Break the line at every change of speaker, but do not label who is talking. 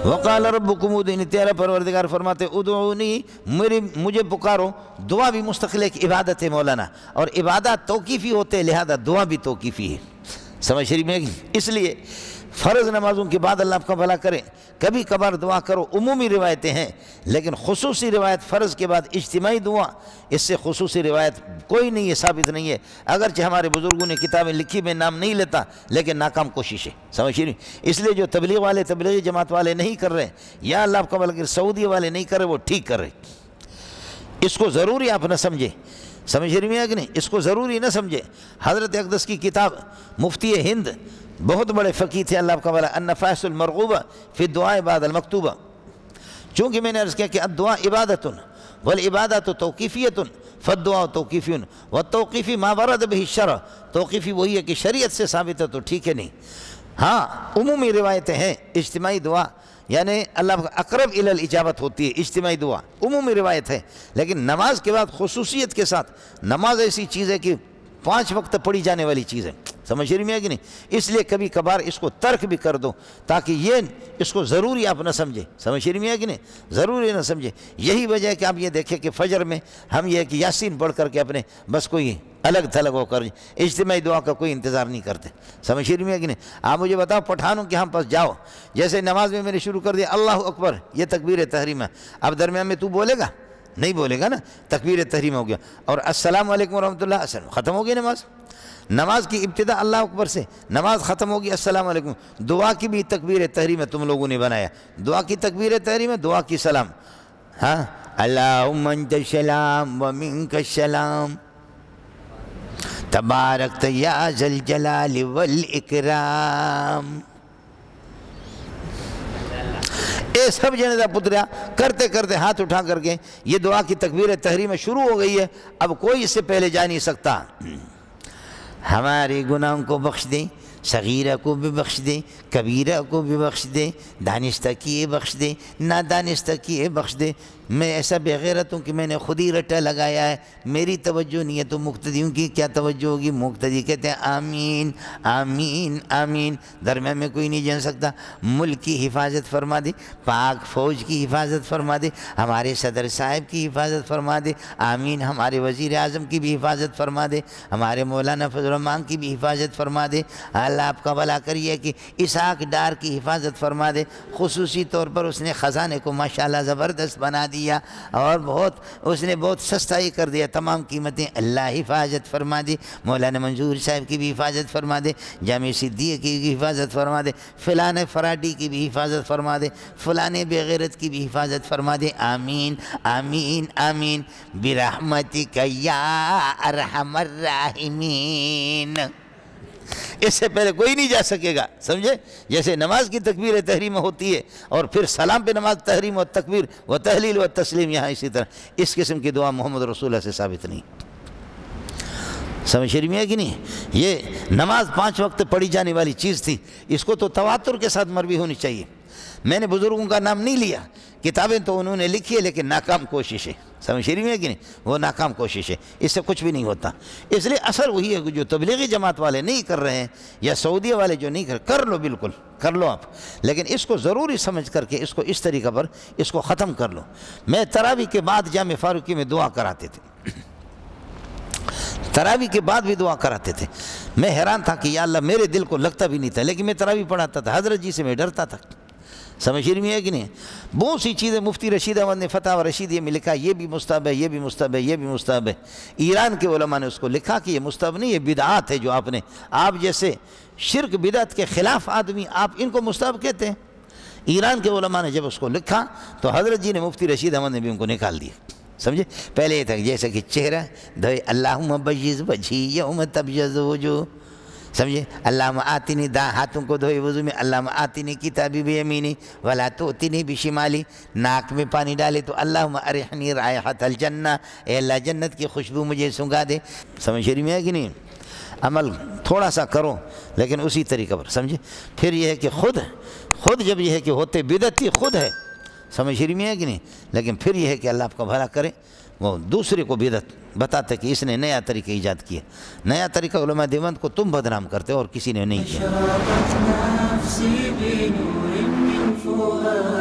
وقال ربکم ادعونی، تیرا پروردگار فرماتے ادعونی، مجھے پکارو۔ دعا بھی مستقل ایک عبادت ہے مولانا، اور عبادت توقیفی ہوتے لہذا دعا بھی توقیفی ہے، سمجھ شریف میں؟ اس لیے فرض نمازوں کے بعد اللہ آپ کا بھلا کرے، کبھی کبھار دعا کرو، عمومی روایتیں ہیں، لیکن خصوصی روایت فرض کے بعد اجتماعی دعا، اس سے خصوصی روایت کوئی نہیں ہے، ثابت نہیں ہے، اگرچہ ہمارے بزرگوں نے کتابیں لکھی، میں نام نہیں لیتا، لیکن ناکام کوشش ہے، سمجھ رہی؟ اس لیے جو تبلیغ والے، تبلیغی جماعت والے نہیں کر رہے، یا اللہ آپ کا بھلا کرے سعودی والے نہیں کر رہے، وہ ٹھیک کر رہے، اس کو ضروری آپ نہ سمجھے، سمجھ رہی ہیں کہ نہیں؟ اس کو ضروری نہ سمجھے۔ حضرت اقدس کی کتاب مفتی ہند بہت بڑے فقیہ تھے، اللہ آپ کا بھلا، النفائس المرغوبہ فی الدعاء بعد المکتوبہ، چونکہ میں نے عرض کیا کہ الدعاء عبادت والعبادت توقیفیت فالدعاء توقیفی والتوقیفی ما ورد به الشرع، توقیفی وہی ہے کہ شریعت سے ثابت ہے تو ٹھیک ہے، نہیں، ہاں عمومی روایتیں ہیں، اجتماعی دعا یعنی اللہ اقرب الی الاجابت ہوتی ہے، اجتماعی دعا عمومی روایت ہے، لیکن نماز کے بعد خصوصیت کے ساتھ، نماز ایسی چیز ہے کہ 5 وقت پڑھی جانے والی چیز ہے، سمجھ رہی ہے کہ نہیں؟ اس لیے کبھی کبھار اس کو ترک بھی کر دو، تاکہ یہ اس کو ضروری آپ نہ سمجھے، سمجھ رہی ہے کہ نہیں؟ ضروری نہ سمجھے۔ یہی وجہ ہے کہ آپ یہ دیکھیں کہ فجر میں ہم یہ کہ یاسین پڑھ کر کے اپنے بس کوئی الگ تھلگ ہو کر اجتماعی دعا کا کوئی انتظار نہیں کرتے، سمجھ رہی ہے کہ نہیں؟ آپ مجھے بتاؤ پٹھانوں کے ہم پاس جاؤ، جیسے نماز میں نے شروع کر دیا اللہ اکبر، یہ تکبیر تحریم ہے، اب درمیان میں تو بولے گا نہیں، بولے گا نا، تکبیر تحریم ہو گیا، اور السلام علیکم ورحمۃ اللہ، ختم ہو گئی نماز۔ نماز کی ابتدا اللہ اکبر سے، نماز ختم ہوگی السلام علیکم۔ دعا کی بھی تکبیر تحریم ہے، تم لوگوں نے بنایا، دعا کی تکبیر تحریم ہے، دعا کی سلام، ہاں اللہم انت السلام ومنک السلام تبارکت یا ذا الجلال والاکرام۔ اے سب جنیدہ پتریا کرتے کرتے ہاتھ اٹھا کر کے یہ دعا کی تکبیر تحریم شروع ہو گئی ہے، اب کوئی اس سے پہلے جا نہیں سکتا۔ ہمارے گناہوں کو بخش دے، صغیرہ کو بھی بخش دے، کبیرہ کو بھی بخش دے، دانستہ کیے بخش دے، نادانستہ کیے بخش دے۔ میں ایسا بے غیرت ہوں کہ میں نے خود ہی رٹا لگایا ہے، میری توجہ نہیں ہے تو مقتدیوں کی کیا توجہ ہوگی؟ مقتدی کہتے ہیں آمین آمین آمین، درمیان میں کوئی نہیں جان سکتا۔ ملک کی حفاظت فرما دے، پاک فوج کی حفاظت فرما دے، ہمارے صدر صاحب کی حفاظت فرما دے، آمین، ہمارے وزیر اعظم کی بھی حفاظت فرما دے، ہمارے مولانا فضل الرحمان کی بھی حفاظت فرما دے، اللہ آپ کا بھلا کریے کہ اسحاق ڈار کی حفاظت فرما دے، خصوصی طور پر اس نے خزانے کو ماشاءاللہ زبردست بنا دیا اور اس نے بہت سستائی کر دیا، تمام قیمتیں اللہ حفاظت فرما دے، مولانا منظور صاحب کی بھی حفاظت فرما دے، جامع صدیق کی بھی حفاظت فرما دے، فلان فراڈی کی بھی حفاظت فرما دے، فلان بغیرت کی بھی حفاظت فرما دے، آمین آمین آمین برحمتک یا ارحم الراحمین۔ اس سے پہلے کوئی نہیں جا سکے گا، سمجھے؟ جیسے نماز کی تکبیر تحریم ہوتی ہے اور پھر سلام پہ نماز تحریم و تکبیر و تحلیل و تسلیم، یہاں اسی طرح اس قسم کی دعا محمد رسول اللہ سے ثابت نہیں، سمجھ رہی ہے کہ نہیں؟ یہ نماز 5 وقت پڑھی جانے والی چیز تھی، اس کو تو تواتر کے ساتھ مروی ہونی چاہیے۔ میں نے بزرگوں کا نام نہیں لیا، کتابیں تو انہوں نے لکھی ہے لیکن ناکام کوشش ہے، سمجھ رہی ہے کہ نہیں؟ وہ ناکام کوشش ہے، اس سے کچھ بھی نہیں ہوتا۔ اس لیے اثر وہی ہے کہ جو تبلیغی جماعت والے نہیں کر رہے ہیں یا سعودیہ والے جو نہیں کر لو، بالکل کر لو آپ، لیکن اس کو ضروری سمجھ کر کے اس کو اس طریقہ پر اس کو ختم کر لو۔ میں تراویح کے بعد جامع فاروقی میں دعا کراتے تھے، تراویح کے بعد بھی دعا کراتے تھے۔ میں حیران تھا کہ یا اللہ، میرے دل کو لگتا بھی نہیں تھا، لیکن میں تراویح پڑھاتا تھا، حضرت جی سے میں ڈرتا تھا، سمجھ رہی ہے کہ نہیں؟ بہت سی چیزیں مفتی رشید احمد نے فتح و رشیدیہ میں لکھا، یہ بھی مستحب ہے، یہ بھی مستحب ہے، یہ بھی مستحب ہے۔ ایران کے علماء نے اس کو لکھا کہ یہ مستحب نہیں، یہ بدعات ہے، جو آپ جیسے شرک بدعت کے خلاف آدمی، آپ ان کو مستحب کہتے ہیں۔ ایران کے علماء نے جب اس کو لکھا تو حضرت جی نے مفتی رشید احمد نے بھی ان کو نکال دیا، سمجھے؟ پہلے یہ تھا جیسے کہ چہرہ دھوئے اللہم بیض وجہی یوم تبیض وجوہ، سمجھے؟ اللہم آتنی، ہاتھوں کو دھوئے وضو میں، اللہم آتنی کتابی بیمینی ولا توتنی بشمالی، ناک میں پانی ڈالے تو اللہم ارحنی رائحۃ الجنہ، اے اللہ جنت کی خوشبو مجھے سنگا دے، سمجھ رہی ہے کہ نہیں؟ عمل تھوڑا سا کرو لیکن اسی طریقہ پر، سمجھے؟ پھر یہ ہے کہ خود جب یہ ہے کہ ہوتے بدعتی خود ہے، سمجھ رہی ہے کہ نہیں؟ لیکن پھر یہ ہے کہ اللہ آپ کا بھلا کرے، وہ دوسرے کو بدعت بتاتے کہ اس نے نیا طریقہ ایجاد کیا، نیا طریقہ علماء دیوبند کو تم بدنام کرتے اور کسی نے نہیں کیا۔
ضياؤها